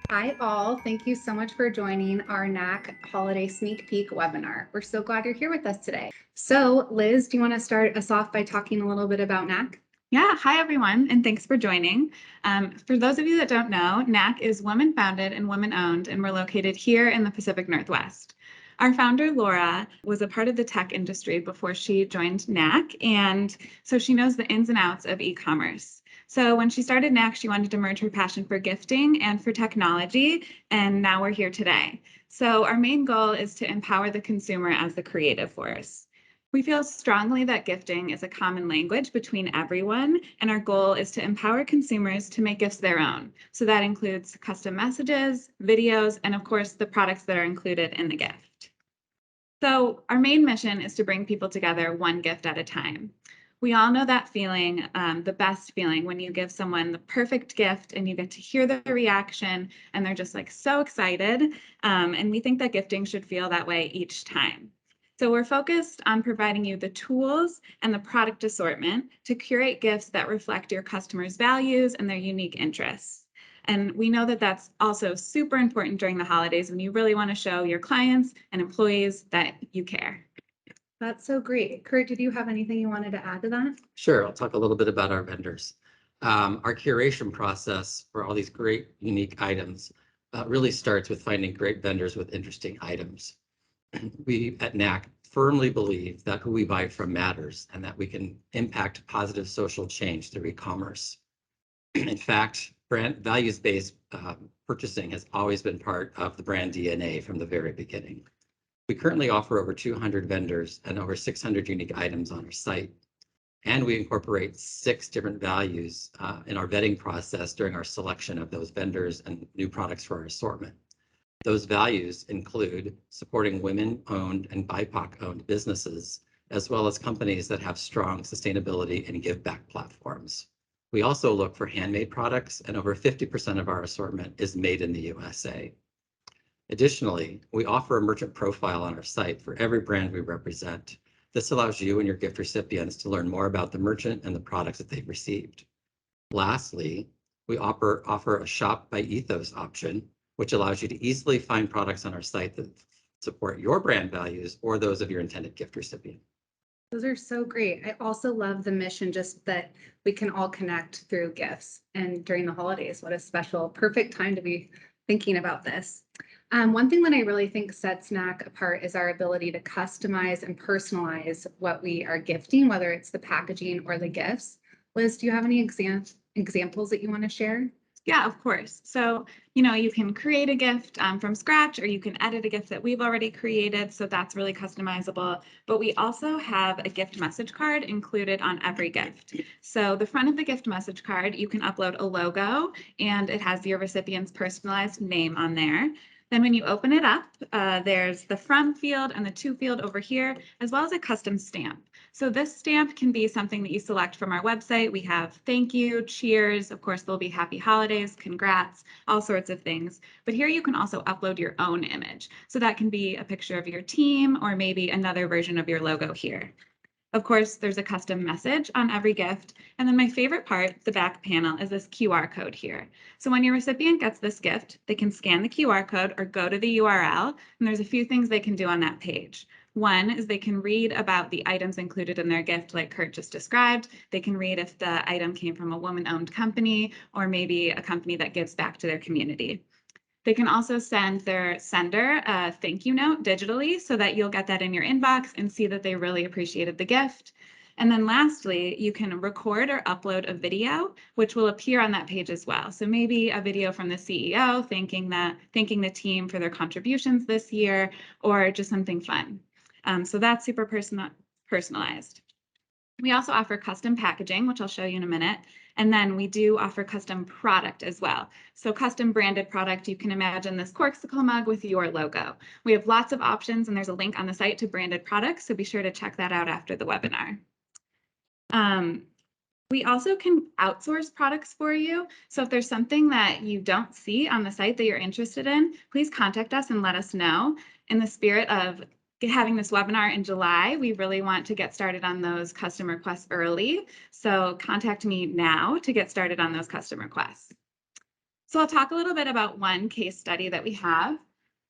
Hi all, thank you so much for joining our Knack Holiday Sneak Peek webinar. We're so glad you're here with us today. So Liz, do you want to start us off by talking a little bit about Knack? Yeah, hi everyone, and thanks for joining. For those of you that don't know, Knack is women-founded and women-owned, and we're located here in the Pacific Northwest. Our founder, Laura, was a part of the tech industry before she joined Knack, and so she knows the ins and outs of e-commerce. So when she started Knack, she wanted to merge her passion for gifting and for technology, and now we're here today. So our main goal is to empower the consumer as the creative force. We feel strongly that gifting is a common language between everyone, and our goal is to empower consumers to make gifts their own. So that includes custom messages, videos, and of course, the products that are included in the gift. So our main mission is to bring people together one gift at a time. We all know that feeling, the best feeling when you give someone the perfect gift and you get to hear their reaction and they're just like so excited. And we think that gifting should feel that way each time. So we're focused on providing you the tools and the product assortment to curate gifts that reflect your customers' values and their unique interests. And we know that that's also super important during the holidays when you really want to show your clients and employees that you care. That's so great. Kurt, did you have anything you wanted to add to that? Sure, I'll talk a little bit about our vendors. Our curation process for all these great unique items really starts with finding great vendors with interesting items. We at Knack firmly believe that who we buy from matters and that we can impact positive social change through e-commerce. In fact, brand values-based purchasing has always been part of the brand DNA from the very beginning. We currently offer over 200 vendors and over 600 unique items on our site. And we incorporate 6 different values in our vetting process during our selection of those vendors and new products for our assortment. Those values include supporting women-owned and BIPOC-owned businesses, as well as companies that have strong sustainability and give-back platforms. We also look for handmade products, and over 50% of our assortment is made in the USA. Additionally, we offer a merchant profile on our site for every brand we represent. This allows you and your gift recipients to learn more about the merchant and the products that they've received. Lastly, we offer a shop by ethos option, which allows you to easily find products on our site that support your brand values or those of your intended gift recipient. Those are so great. I also love the mission, just that we can all connect through gifts. And during the holidays, what a special, perfect time to be thinking about this. One thing that I really think sets Knack apart is our ability to customize and personalize what we are gifting, whether it's the packaging or the gifts. Liz, do you have any examples that you want to share? Yeah, of course. So, you can create a gift from scratch, or you can edit a gift that we've already created. So that's really customizable. But we also have a gift message card included on every gift. So the front of the gift message card, you can upload a logo, and it has your recipient's personalized name on there. Then when you open it up, there's the from field and the to field over here, as well as a custom stamp. So this stamp can be something that you select from our website. We have thank you, cheers, of course there'll be happy holidays, congrats, all sorts of things. But here you can also upload your own image. So that can be a picture of your team or maybe another version of your logo here. Of course, there's a custom message on every gift. And then my favorite part, the back panel, is this QR code here. So when your recipient gets this gift, they can scan the QR code or go to the URL, and there's a few things they can do on that page. One is they can read about the items included in their gift, like Kurt just described. They can read if the item came from a woman-owned company or maybe a company that gives back to their community. They can also send their sender a thank you note digitally so that you'll get that in your inbox and see that they really appreciated the gift. And then lastly, you can record or upload a video, which will appear on that page as well. So maybe a video from the CEO thanking the team for their contributions this year, or just something fun. So that's super personalized. We also offer custom packaging, which I'll show you in a minute. And then we do offer custom product as well. So custom branded product, you can imagine this corksicle mug with your logo. We have lots of options, and there's a link on the site to branded products, so be sure to check that out after the webinar. We also can outsource products for you. So if there's something that you don't see on the site that you're interested in, please contact us and let us know. In the spirit of having this webinar in July, we really want to get started on those custom requests early. So contact me now to get started on those custom requests. So I'll talk a little bit about one case study that we have.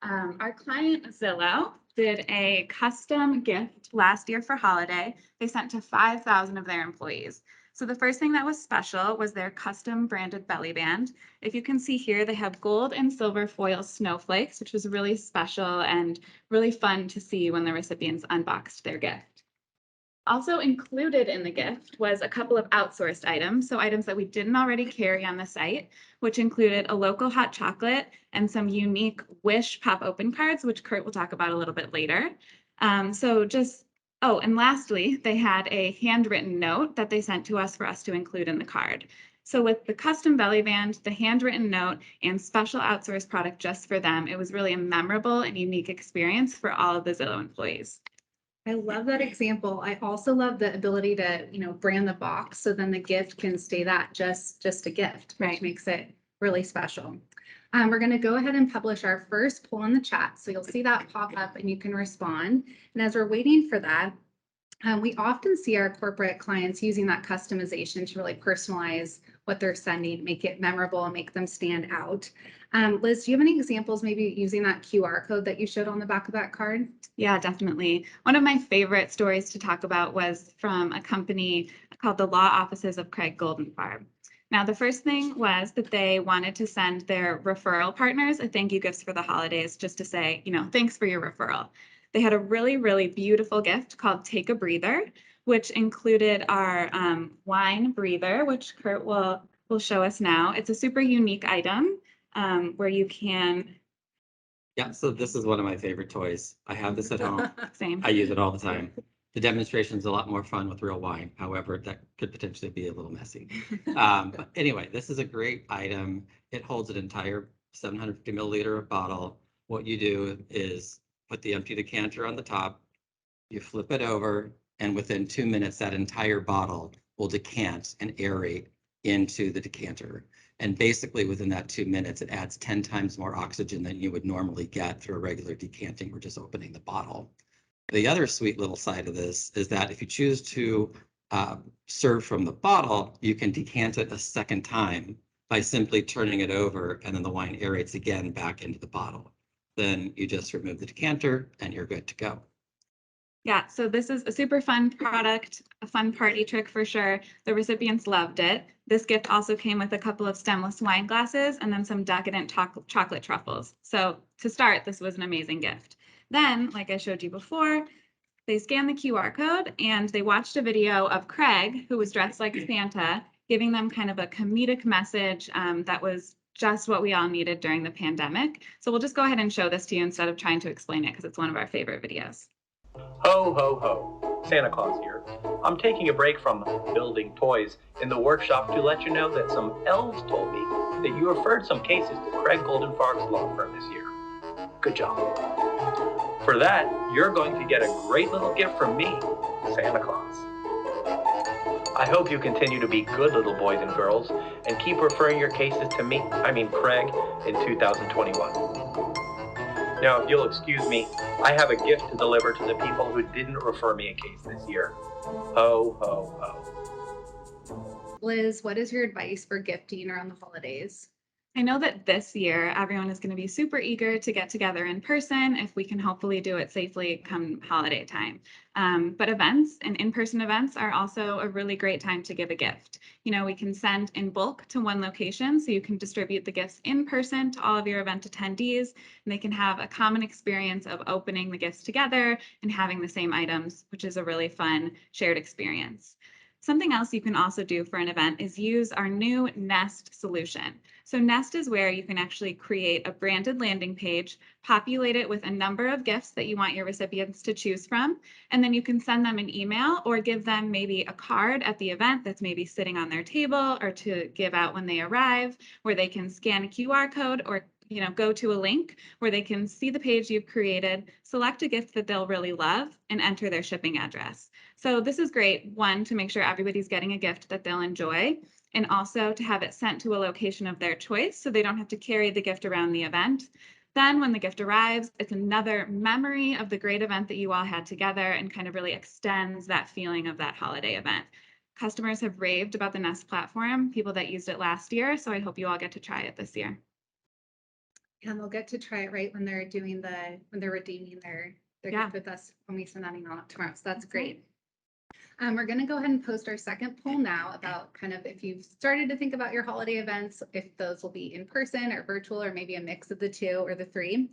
Our client Zillow did a custom gift last year for holiday. They sent to 5,000 of their employees. So the first thing that was special was their custom branded belly band. If you can see here, they have gold and silver foil snowflakes, which was really special and really fun to see when the recipients unboxed their gift. Also included in the gift was a couple of outsourced items, so items that we didn't already carry on the site, which included a local hot chocolate and some unique Wish pop open cards, which Kurt will talk about a little bit later. And lastly, they had a handwritten note that they sent to us for us to include in the card. So with the custom belly band, the handwritten note, and special outsourced product just for them, it was really a memorable and unique experience for all of the Zillow employees. I love that example. I also love the ability to, brand the box so then the gift can stay that just a gift, which Right. makes it really special. We're going to go ahead and publish our first poll in the chat. So you'll see that pop up and you can respond. And as we're waiting for that, we often see our corporate clients using that customization to really personalize what they're sending, make it memorable, and make them stand out. Liz, do you have any examples maybe using that QR code that you showed on the back of that card? Yeah, definitely. One of my favorite stories to talk about was from a company called the Law Offices of Craig Goldenfarb. Now, the first thing was that they wanted to send their referral partners a thank you gifts for the holidays, just to say, thanks for your referral. They had a really, really beautiful gift called Take a Breather, which included our wine breather, which Kurt will show us now. It's a super unique item where you can. Yeah, so this is one of my favorite toys. I have this at home. Same. I use it all the time. The demonstration is a lot more fun with real wine. However, that could potentially be a little messy. But anyway, this is a great item. It holds an entire 750 milliliter bottle. What you do is put the empty decanter on the top, you flip it over, and within 2 minutes, that entire bottle will decant and aerate into the decanter. And basically within that 2 minutes, it adds 10 times more oxygen than you would normally get through a regular decanting or just opening the bottle. The other sweet little side of this is that if you choose to serve from the bottle, you can decant it a second time by simply turning it over, and then the wine aerates again back into the bottle. Then you just remove the decanter and you're good to go. Yeah, so this is a super fun product, a fun party trick for sure. The recipients loved it. This gift also came with a couple of stemless wine glasses and then some decadent chocolate truffles. So to start, this was an amazing gift. Then, like I showed you before, they scanned the QR code and they watched a video of Craig, who was dressed like Santa, giving them kind of a comedic message that was just what we all needed during the pandemic. So we'll just go ahead and show this to you instead of trying to explain it because it's one of our favorite videos. Ho, ho, ho. Santa Claus here. I'm taking a break from building toys in the workshop to let you know that some elves told me that you referred some cases to Craig Goldenfarb's law firm this year. Good job. For that, you're going to get a great little gift from me, Santa Claus. I hope you continue to be good little boys and girls and keep referring your cases to me, Craig, in 2021. Now, if you'll excuse me, I have a gift to deliver to the people who didn't refer me a case this year. Ho, ho, ho. Liz, what is your advice for gifting around the holidays? I know that this year, everyone is going to be super eager to get together in person if we can hopefully do it safely come holiday time. But events and in-person events are also a really great time to give a gift. We can send in bulk to one location, so you can distribute the gifts in person to all of your event attendees, and they can have a common experience of opening the gifts together and having the same items, which is a really fun shared experience. Something else you can also do for an event is use our new Nest solution. So Nest is where you can actually create a branded landing page, populate it with a number of gifts that you want your recipients to choose from, and then you can send them an email or give them maybe a card at the event that's maybe sitting on their table or to give out when they arrive, where they can scan a QR code or go to a link where they can see the page you've created, select a gift that they'll really love, and enter their shipping address. So this is great, one, to make sure everybody's getting a gift that they'll enjoy, and also to have it sent to a location of their choice so they don't have to carry the gift around the event. Then when the gift arrives, it's another memory of the great event that you all had together and kind of really extends that feeling of that holiday event. Customers have raved about the Nest platform, people that used it last year. So I hope you all get to try it this year. And they'll get to try it right when they're doing when they're redeeming their Yeah. gift with us when we send that email out tomorrow. So that's great. We're going to go ahead and post our second poll now about kind of if you've started to think about your holiday events, if those will be in person or virtual or maybe a mix of the two or the three.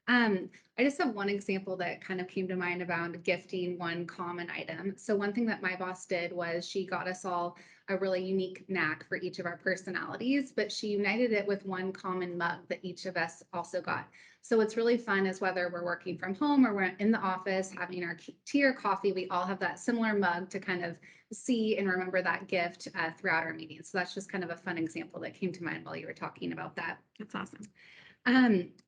I just have one example that kind of came to mind about gifting one common item. So one thing that my boss did was she got us all a really unique knack for each of our personalities, but she united it with one common mug that each of us also got. So what's really fun is whether we're working from home or we're in the office having our tea or coffee, we all have that similar mug to kind of see and remember that gift throughout our meetings. So that's just kind of a fun example that came to mind while you were talking about that. That's awesome.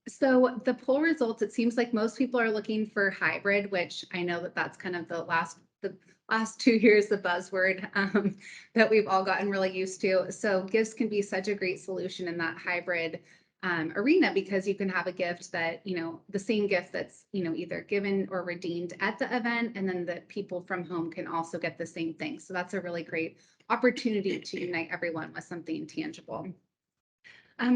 So the poll results, it seems like most people are looking for hybrid, which I know that that's kind of the last 2 years, the buzzword that we've all gotten really used to. So gifts can be such a great solution in that hybrid arena because you can have a gift that, the same gift that's, either given or redeemed at the event, and then the people from home can also get the same thing. So that's a really great opportunity to unite everyone with something tangible.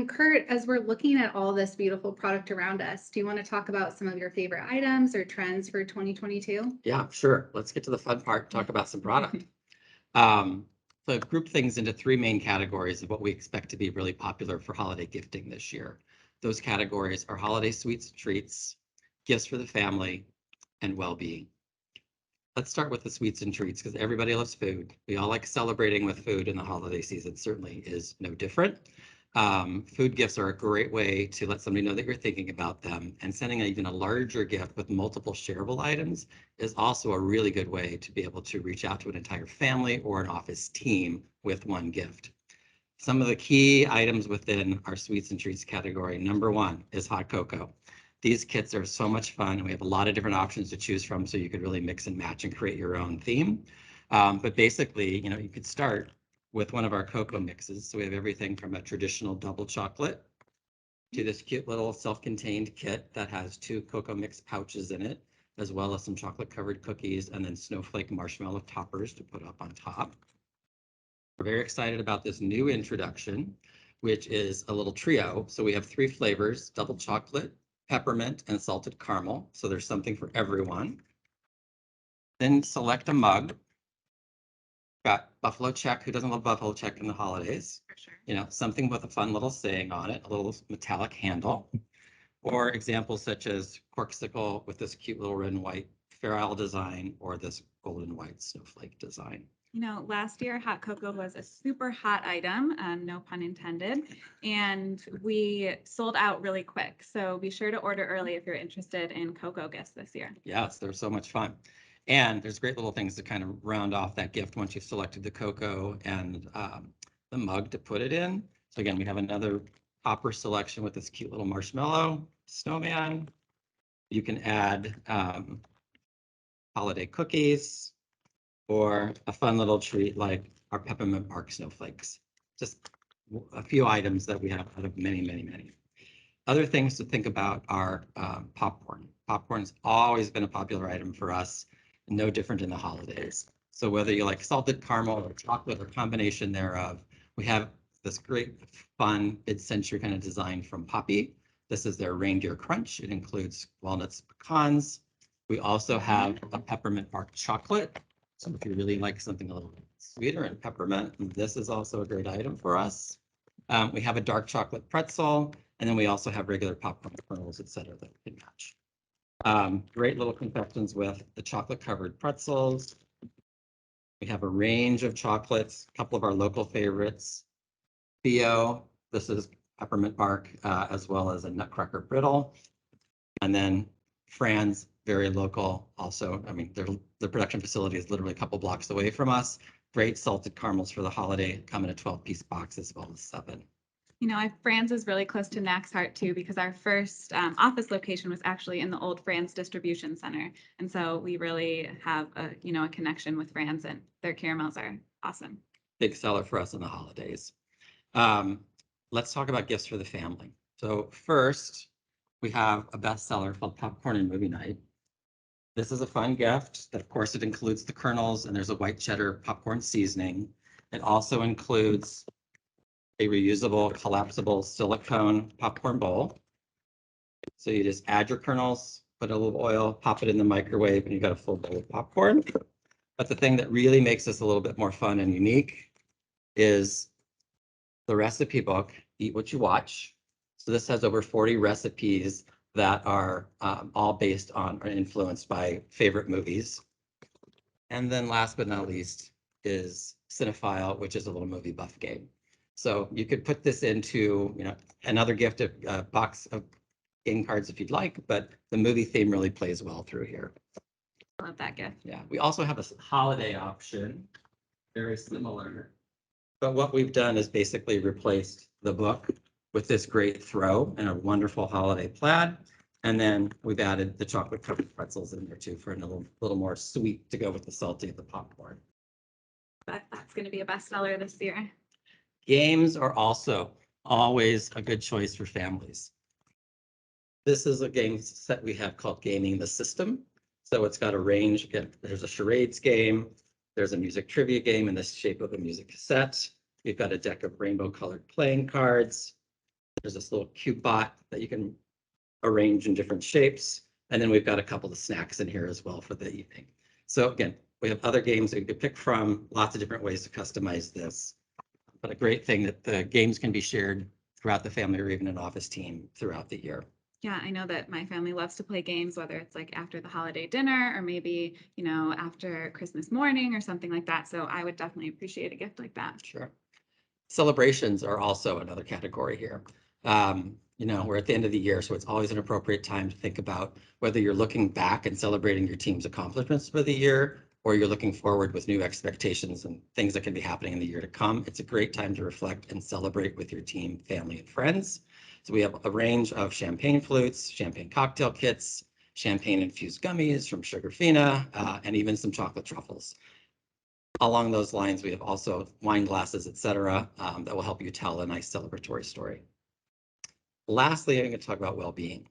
Kurt, as we're looking at all this beautiful product around us, do you want to talk about some of your favorite items or trends for 2022? Yeah, sure. Let's get to the fun part, talk about some product. So I've grouped things into 3 main categories of what we expect to be really popular for holiday gifting this year. Those categories are holiday sweets and treats, gifts for the family, and well-being. Let's start with the sweets and treats because everybody loves food. We all like celebrating with food, and the holiday season certainly is no different. Food gifts are a great way to let somebody know that you're thinking about them, and sending even a larger gift with multiple shareable items is also a really good way to be able to reach out to an entire family or an office team with one gift. Some of the key items within our sweets and treats category, number 1 is hot cocoa. These kits are so much fun, and we have a lot of different options to choose from, so you could really mix and match and create your own theme. But basically, you could start with one of our cocoa mixes. So we have everything from a traditional double chocolate to this cute little self-contained kit that has 2 cocoa mix pouches in it, as well as some chocolate covered cookies and then snowflake marshmallow toppers to put up on top. We're very excited about this new introduction, which is a little trio. So we have 3 flavors: double chocolate, peppermint, and salted caramel. So there's something for everyone. Then select a mug. Got buffalo check. Who doesn't love buffalo check in the holidays? For sure. Something with a fun little saying on it, a little metallic handle, or examples such as corksicle with this cute little red and white Fair Isle design, or this golden white snowflake design. Last year, hot cocoa was a super hot item, no pun intended, and we sold out really quick. So be sure to order early if you're interested in cocoa gifts this year. Yes, they're so much fun. And there's great little things to kind of round off that gift once you've selected the cocoa and the mug to put it in. So again, we have another topper selection with this cute little marshmallow snowman. You can add holiday cookies or a fun little treat like our peppermint bark snowflakes. Just a few items that we have out of many, many, many. Other things to think about are popcorn. Popcorn's always been a popular item for us, no different in the holidays. So whether you like salted caramel or chocolate or combination thereof, we have this great fun mid-century kind of design from Poppy. This is their reindeer crunch. It includes walnuts, pecans. We also have a peppermint bark chocolate. So if you really like something a little sweeter and peppermint, this is also a great item for us. We have a dark chocolate pretzel, and then we also have regular popcorn kernels, et cetera, that we can match. Great little confections with the chocolate covered pretzels. We have a range of chocolates, a couple of our local favorites. Theo, this is peppermint bark, as well as a nutcracker brittle. And then Fran's, very local also. I mean, their production facility is literally a couple blocks away from us. Great salted caramels for the holiday, come in a 12-piece box as well as 7. Fran's is really close to Knack's heart too, because our first office location was actually in the old Fran's distribution center. And so we really have a connection with Fran's, and their caramels are awesome. Big seller for us in the holidays. Let's talk about gifts for the family. So first, we have a bestseller called Popcorn and Movie Night. This is a fun gift. Of course, it includes the kernels and there's a white cheddar popcorn seasoning. It also includes a reusable collapsible silicone popcorn bowl. So you just add your kernels, put a little oil, pop it in the microwave, and you got a full bowl of popcorn. But the thing that really makes this a little bit more fun and unique is the recipe book, Eat What You Watch. So this has over 40 recipes that are all based on or influenced by favorite movies. And then last but not least is Cinephile, which is a little movie buff game. So you could put this into, another gift of box of game cards if you'd like, but the movie theme really plays well through here. Love that gift. Yeah, we also have a holiday option, very similar. But what we've done is basically replaced the book with this great throw and a wonderful holiday plaid. And then we've added the chocolate covered pretzels in there too for a little more sweet to go with the salty of the popcorn. That's going to be a bestseller this year. Games are also always a good choice for families. This is a game set we have called Gaming the System. So it's got a range. Again, there's a charades game. There's a music trivia game in the shape of a music cassette. We've got a deck of rainbow colored playing cards. There's this little cute bot that you can arrange in different shapes. And then we've got a couple of snacks in here as well for the evening. So again, we have other games that you could pick from, lots of different ways to customize this. But a great thing that the games can be shared throughout the family or even an office team throughout the year. Yeah, I know that my family loves to play games, whether it's like after the holiday dinner or maybe, after Christmas morning or something like that. So I would definitely appreciate a gift like that. Sure. Celebrations are also another category here. We're at the end of the year, so it's always an appropriate time to think about whether you're looking back and celebrating your team's accomplishments for the year, or you're looking forward with new expectations and things that can be happening in the year to come. It's a great time to reflect and celebrate with your team, family, and friends. So we have a range of champagne flutes, champagne cocktail kits, champagne-infused gummies from Sugarfina, and even some chocolate truffles. Along those lines, we have also wine glasses, etc., that will help you tell a nice celebratory story. Lastly, I'm going to talk about well-being.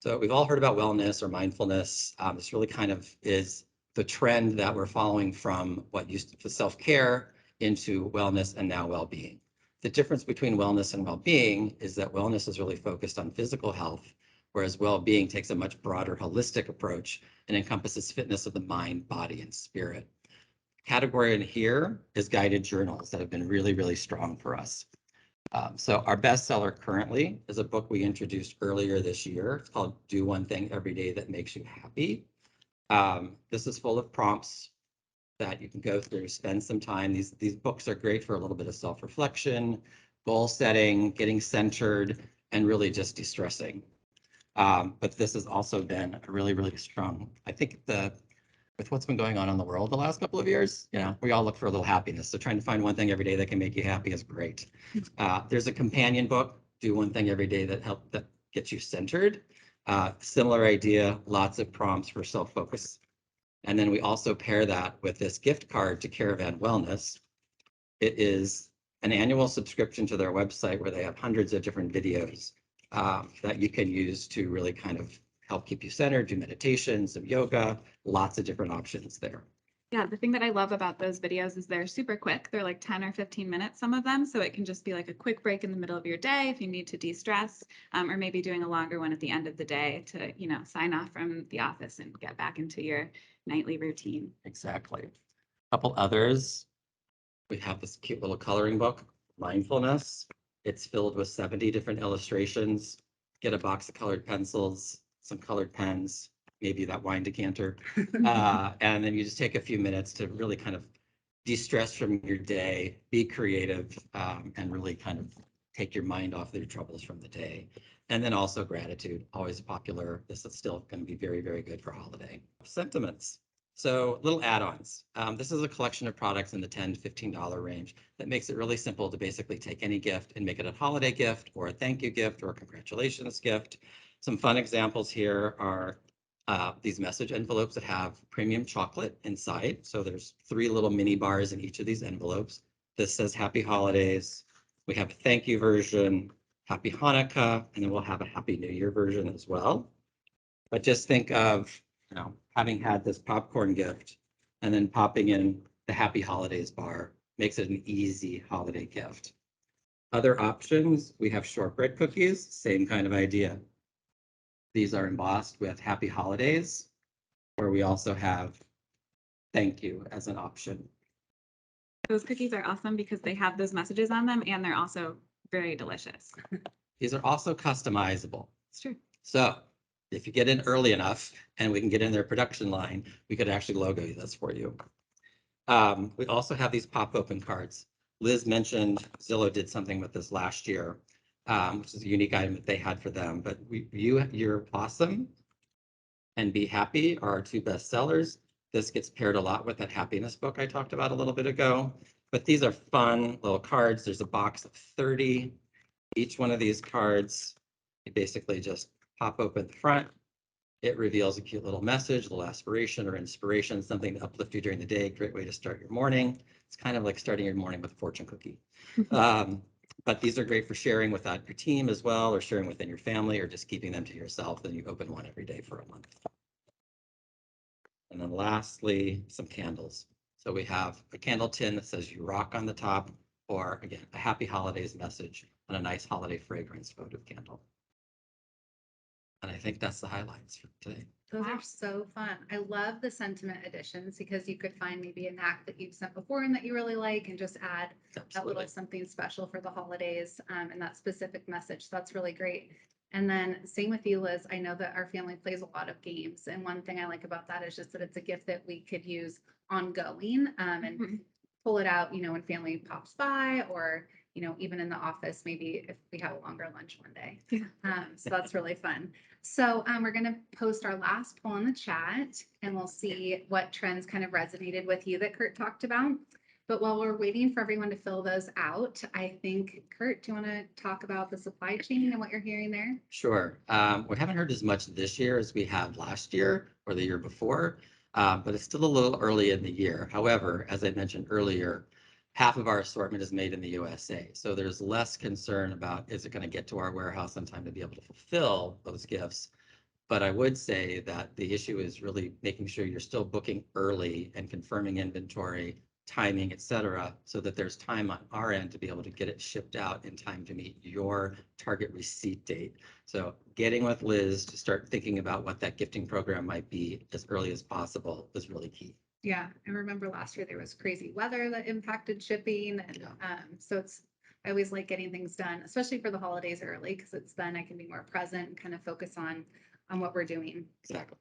So we've all heard about wellness or mindfulness. This really kind of is the trend that we're following from what used to be self-care into wellness and now well-being. The difference between wellness and well-being is that wellness is really focused on physical health, whereas well-being takes a much broader holistic approach and encompasses fitness of the mind, body, and spirit. Category in here is guided journals that have been really, really strong for us. So our bestseller currently is a book we introduced earlier this year. It's called Do One Thing Every Day That Makes You Happy. This is full of prompts that you can go through, spend some time. These books are great for a little bit of self-reflection, goal setting, getting centered, and really just de-stressing. But this has also been a really, really strong, I think with what's been going on in the world the last couple of years, we all look for a little happiness. So trying to find one thing every day that can make you happy is great. There's a companion book, Do One Thing Every Day, that gets you centered. Similar idea, lots of prompts for self-focus. And then we also pair that with this gift card to Caravan Wellness. It is an annual subscription to their website where they have hundreds of different videos that you can use to really kind of help keep you centered, do meditation, some yoga, lots of different options there. Yeah, the thing that I love about those videos is they're super quick. They're like 10 or 15 minutes, some of them. So it can just be like a quick break in the middle of your day if you need to de-stress, or maybe doing a longer one at the end of the day to, sign off from the office and get back into your nightly routine. Exactly. A couple others. We have this cute little coloring book, Mindfulness. It's filled with 70 different illustrations. Get a box of colored pencils, some colored pens, maybe that wine decanter. And then you just take a few minutes to really kind of de-stress from your day, be creative, and really kind of take your mind off your troubles from the day. And then also gratitude, always popular. This is still going to be very, very good for holiday. Sentiments. So little add-ons. This is a collection of products in the $10 to $15 range that makes it really simple to basically take any gift and make it a holiday gift or a thank you gift or a congratulations gift. Some fun examples here are these message envelopes that have premium chocolate inside. So there's 3 little mini bars in each of these envelopes. This says Happy Holidays. We have a thank you version, Happy Hanukkah, and then we'll have a Happy New Year version as well. But just think of having had this popcorn gift and then popping in the Happy Holidays bar makes it an easy holiday gift. Other options, we have shortbread cookies, same kind of idea. These are embossed with Happy Holidays, where we also have thank you as an option. Those cookies are awesome because they have those messages on them and they're also very delicious. These are also customizable. It's true. So if you get in early enough and we can get in their production line, we could actually logo this for you. We also have these pop open cards. Liz mentioned Zillow did something with this last year, which is a unique item that they had for them. But You're Awesome and Be Happy are our two best sellers. This gets paired a lot with that happiness book I talked about a little bit ago. But these are fun little cards. There's a box of 30. Each one of these cards, you basically just pop open the front. It reveals a cute little message, a little aspiration or inspiration, something to uplift you during the day. Great way to start your morning. It's kind of like starting your morning with a fortune cookie. But these are great for sharing with your team as well, or sharing within your family, or just keeping them to yourself. Then you open one every day for a month. And then lastly, some candles. So we have a candle tin that says "You rock" on the top, or again, a Happy Holidays message and a nice holiday fragrance votive candle. And I think that's the highlights for today. Those Wow. are so fun. I love the sentiment editions because you could find maybe a knack that you've sent before and that you really like and just add that Absolutely. little something special for the holidays and that specific message. So that's really great. And then same with you, Liz. I know that our family plays a lot of games. And one thing I like about that is just that it's a gift that we could use ongoing and Mhm. pull it out, when family pops by or, even in the office, maybe if we have a longer lunch one day. Yeah. So that's really fun. So we're going to post our last poll in the chat and we'll see what trends kind of resonated with you that Kurt talked about. But while we're waiting for everyone to fill those out, I think, Kurt, do you want to talk about the supply chain and what you're hearing there? Sure. We haven't heard as much this year as we have last year or the year before, but it's still a little early in the year. However, as I mentioned earlier, half of our assortment is made in the USA. So there's less concern about, is it going to get to our warehouse in time to be able to fulfill those gifts? But I would say that the issue is really making sure you're still booking early and confirming inventory, timing, et cetera, so that there's time on our end to be able to get it shipped out in time to meet your target receipt date. So getting with Liz to start thinking about what that gifting program might be as early as possible is really key. Yeah, I remember last year there was crazy weather that impacted shipping. And so I always like getting things done, especially for the holidays early, because it's then I can be more present and kind of focus on what we're doing. Exactly.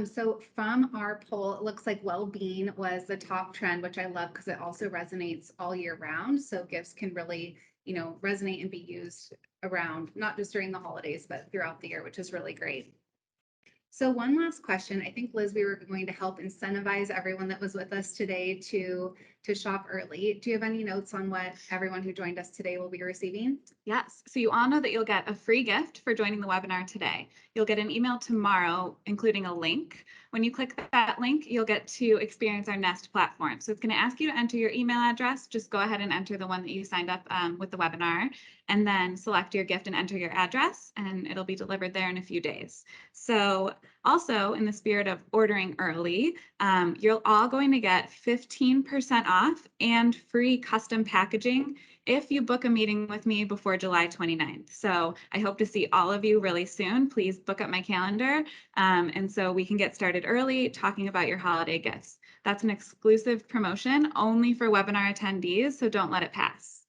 So from our poll, it looks like well-being was the top trend, which I love because it also resonates all year round. So gifts can really, resonate and be used around, not just during the holidays, but throughout the year, which is really great. So one last question. I think, Liz, we were going to help incentivize everyone that was with us today to shop early. Do you have any notes on what everyone who joined us today will be receiving? Yes. So you all know that you'll get a free gift for joining the webinar today. You'll get an email tomorrow, including a link. When you click that link, you'll get to experience our Nest platform. So it's going to ask you to enter your email address. Just go ahead and enter the one that you signed up with the webinar, and then select your gift and enter your address, and it'll be delivered there in a few days. So also, in the spirit of ordering early, you're all going to get 15% off and free custom packaging if you book a meeting with me before July 29th. So I hope to see all of you really soon. Please book up my calendar. And so we can get started early talking about your holiday gifts. That's an exclusive promotion only for webinar attendees, so don't let it pass.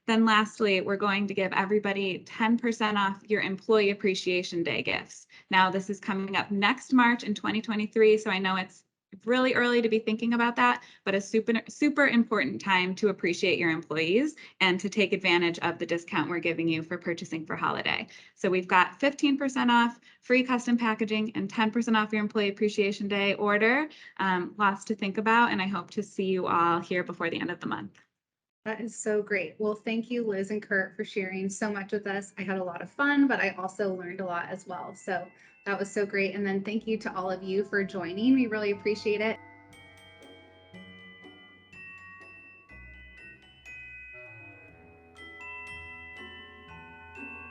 Then lastly, we're going to give everybody 10% off your Employee Appreciation Day gifts. Now, this is coming up next March in 2023, so I know it's really early to be thinking about that, but a super important time to appreciate your employees and to take advantage of the discount we're giving you for purchasing for holiday. So we've got 15% off, free custom packaging, and 10% off your Employee Appreciation Day order. Lots to think about, and I hope to see you all here before the end of the month. That is so great. Well, thank you, Liz and Kurt, for sharing so much with us. I had a lot of fun, but I also learned a lot as well. So that was so great. And then thank you to all of you for joining. We really appreciate it.